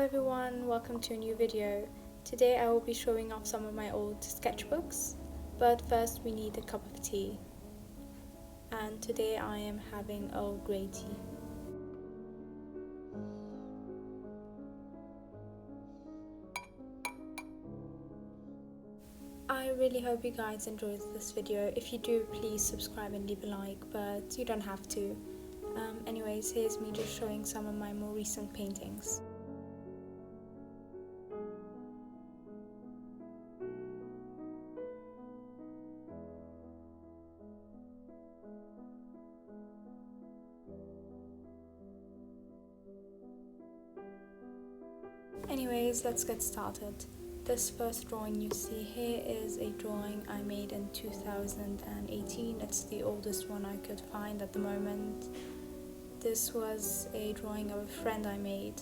everyone, welcome to a new video. Today I will be showing off some of my old sketchbooks, but first we need a cup of tea. And today I am having Earl Grey tea. I really hope you guys enjoyed this video. If you do, please subscribe and leave a like, but you don't have to. Anyways, here's me just showing some of my more recent paintings. Anyways, let's get started. This first drawing you see here is a drawing I made in 2018. It's the oldest one I could find at the moment. This was a drawing of a friend I made.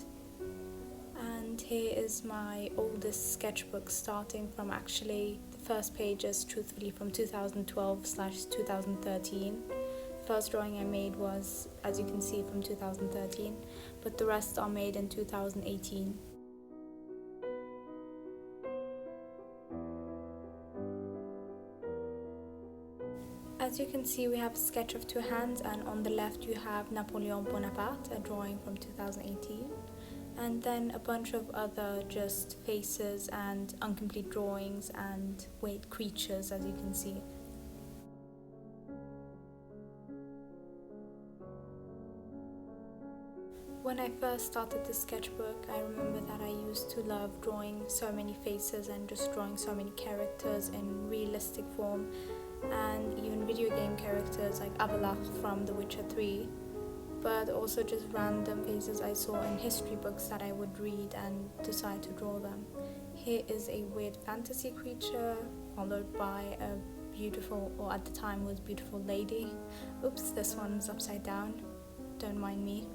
And here is my oldest sketchbook, starting from actually the first page is truthfully from 2012/2013. First drawing I made was, as you can see, from 2013, but the rest are made in 2018. As you can see, we have a sketch of two hands, and on the left you have Napoleon Bonaparte, a drawing from 2018, and then a bunch of other just faces and incomplete drawings and weird creatures, as you can see. When I first started the sketchbook, I remember that I used to love drawing so many faces and just drawing so many characters in realistic form, and even video game characters like Avallac'h from The Witcher 3, but also just random faces I saw in history books that I would read and decide to draw them. Here is a weird fantasy creature followed by a beautiful, or at the time was beautiful, lady. Oops, this one's upside down, don't mind me.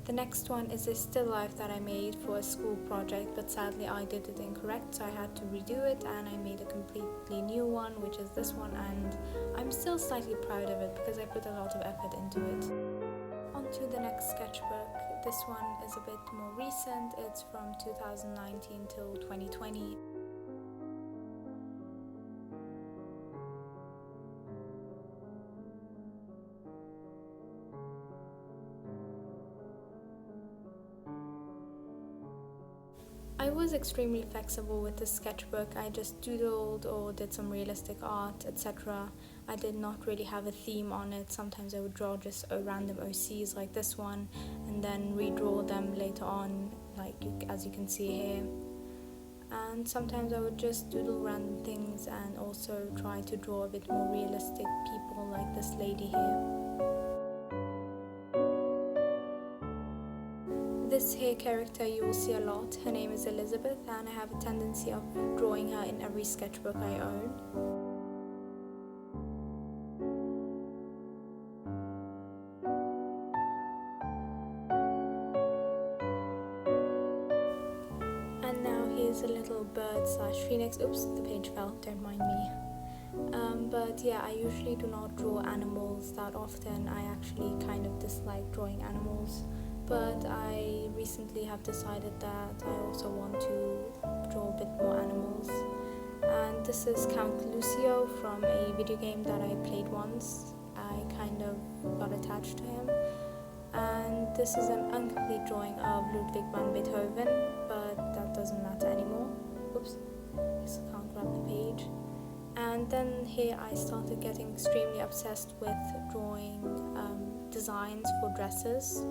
The next one is a still life that I made for a school project, but sadly I did it incorrect, so I had to redo it, and I made a completely new one, which is this one, and I'm still slightly proud of it because I put a lot of effort into it. On to the next sketchbook. This one is a bit more recent. It's from 2019 till 2020. I was extremely flexible with this sketchbook. I just doodled or did some realistic art, etc. I did not really have a theme on it. Sometimes I would draw just random OCs like this one and then redraw them later on, as you can see here. And sometimes I would just doodle random things and also try to draw a bit more realistic people like this lady here. This here character you will see a lot. Her name is Elizabeth, and I have a tendency of drawing her in every sketchbook I own. And now here's a little bird / phoenix. Oops, the page fell, don't mind me. But yeah, I usually do not draw animals that often. I actually kind of dislike drawing animals. But I recently have decided that I also want to draw a bit more animals. And this is Count Lucio from a video game that I played once. I kind of got attached to him. And this is an incomplete drawing of Ludwig van Beethoven, but that doesn't matter anymore. Oops, I can't grab the page. And then here I started getting extremely obsessed with drawing designs for dresses.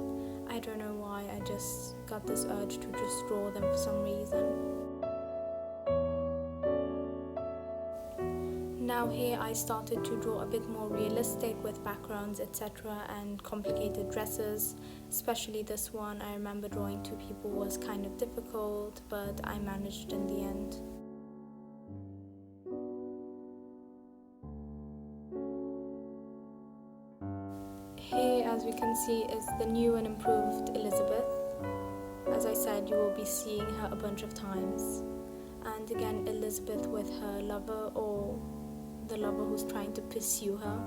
I don't know why, I just got this urge to just draw them for some reason. Now here I started to draw a bit more realistic with backgrounds, etc. and complicated dresses. Especially this one, I remember drawing two people was kind of difficult, but I managed in the end. Here, as we can see, is the new and improved Elizabeth. As I said, you will be seeing her a bunch of times. And again, Elizabeth with her lover, or the lover who's trying to pursue her.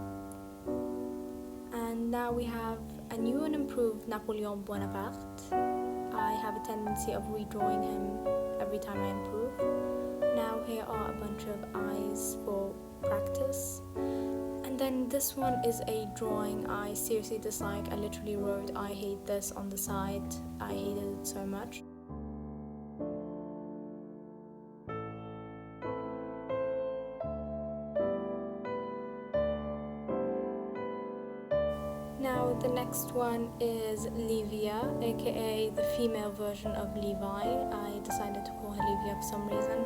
And now we have a new and improved Napoleon Bonaparte. I have a tendency of redrawing him every time I improve. Now here are a bunch of eyes for practice. And then this one is a drawing I seriously dislike. I literally wrote "I hate this" on the side. I hated it so much. Now the next one is Livia, aka the female version of Levi. I decided to call her Livia for some reason.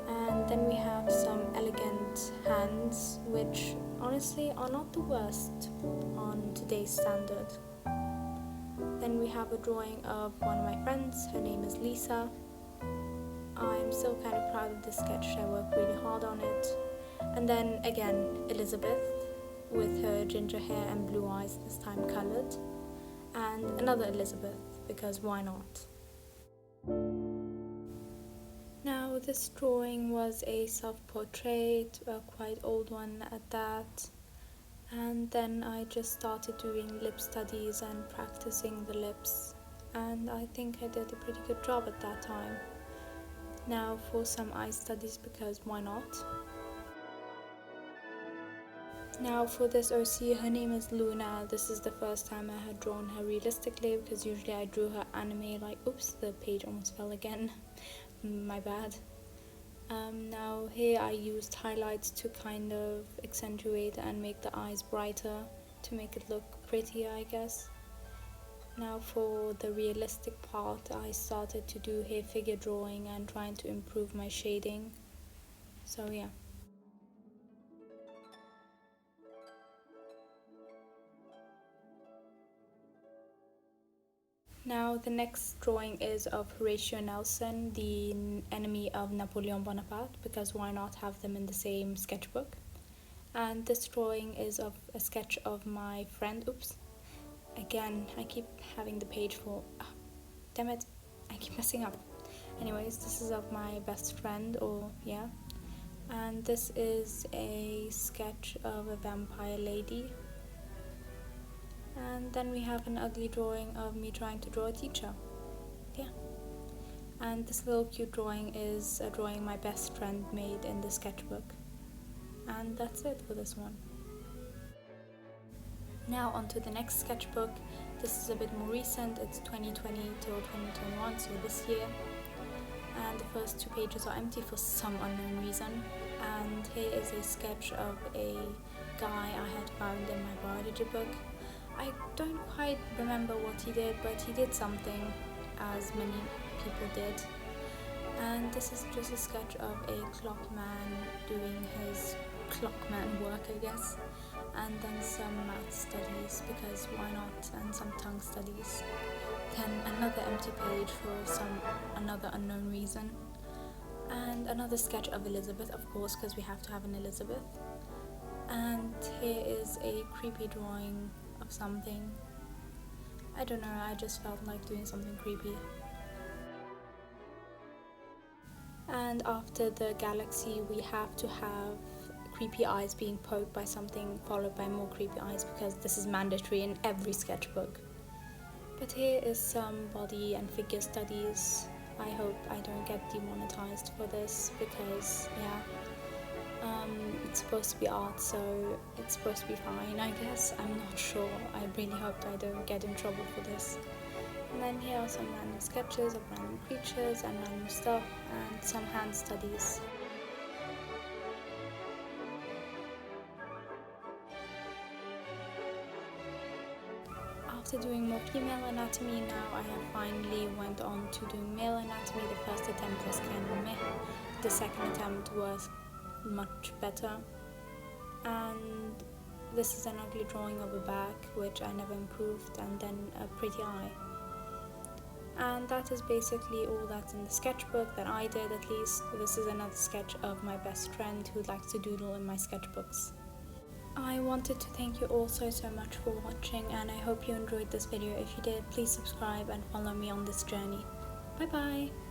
And then we have some elegant hands, which honestly are not the worst on today's standard. Then we have a drawing of one of my friends. Her name is Lisa. I'm still kind of proud of this sketch. I worked really hard on it. And then again, Elizabeth, with her ginger hair and blue eyes, this time coloured. And another Elizabeth, because why not? Now this drawing was a self-portrait, a quite old one at that. And then I just started doing lip studies and practicing the lips. And I think I did a pretty good job at that time. Now for some eye studies, because why not? Now for this OC, her name is Luna. This is the first time I had drawn her realistically, because usually I drew her anime like, oops, the page almost fell again. My bad. Now here I used highlights to kind of accentuate and make the eyes brighter, to make it look prettier, I guess. Now for the realistic part, I started to do hair figure drawing and trying to improve my shading. So yeah. Now the next drawing is of Horatio Nelson, the enemy of Napoleon Bonaparte, because why not have them in the same sketchbook? And this drawing is of a sketch of my friend, oops, again, I keep having the page full, damn it, I keep messing up. Anyways, this is of my best friend, and this is a sketch of a vampire lady. And then we have an ugly drawing of me trying to draw a teacher. Yeah. And this little cute drawing is a drawing my best friend made in the sketchbook. And that's it for this one. Now on to the next sketchbook. This is a bit more recent. It's 2020 till 2021, so this year. And the first 2 pages are empty for some unknown reason. And here is a sketch of a guy I had found in my biology book. I don't quite remember what he did, but he did something, as many people did. And this is just a sketch of a clockman doing his clockman work, I guess. And then some math studies, because why not, and some tongue studies. Then another empty page for another unknown reason. And another sketch of Elizabeth, of course, because we have to have an Elizabeth. And here is a creepy drawing of something. I don't know, I just felt like doing something creepy. And after the galaxy, we have to have creepy eyes being poked by something, followed by more creepy eyes, because this is mandatory in every sketchbook. But here is some body and figure studies. I hope I don't get demonetized for this, because it's supposed to be art, so it's supposed to be fine, I guess. I'm not sure. I really hope I don't get in trouble for this. And then here are some random sketches of random creatures and random stuff, and some hand studies. After doing more female anatomy, now I have finally went on to doing male anatomy. The first attempt was kind of meh. The second attempt was much better. And this is an ugly drawing of a back, which I never improved, and then a pretty eye. And that is basically all that's in the sketchbook that I did, at least. This is another sketch of my best friend who likes to doodle in my sketchbooks. I wanted to thank you all so much for watching, and I hope you enjoyed this video. If you did, please subscribe and follow me on this journey. Bye bye!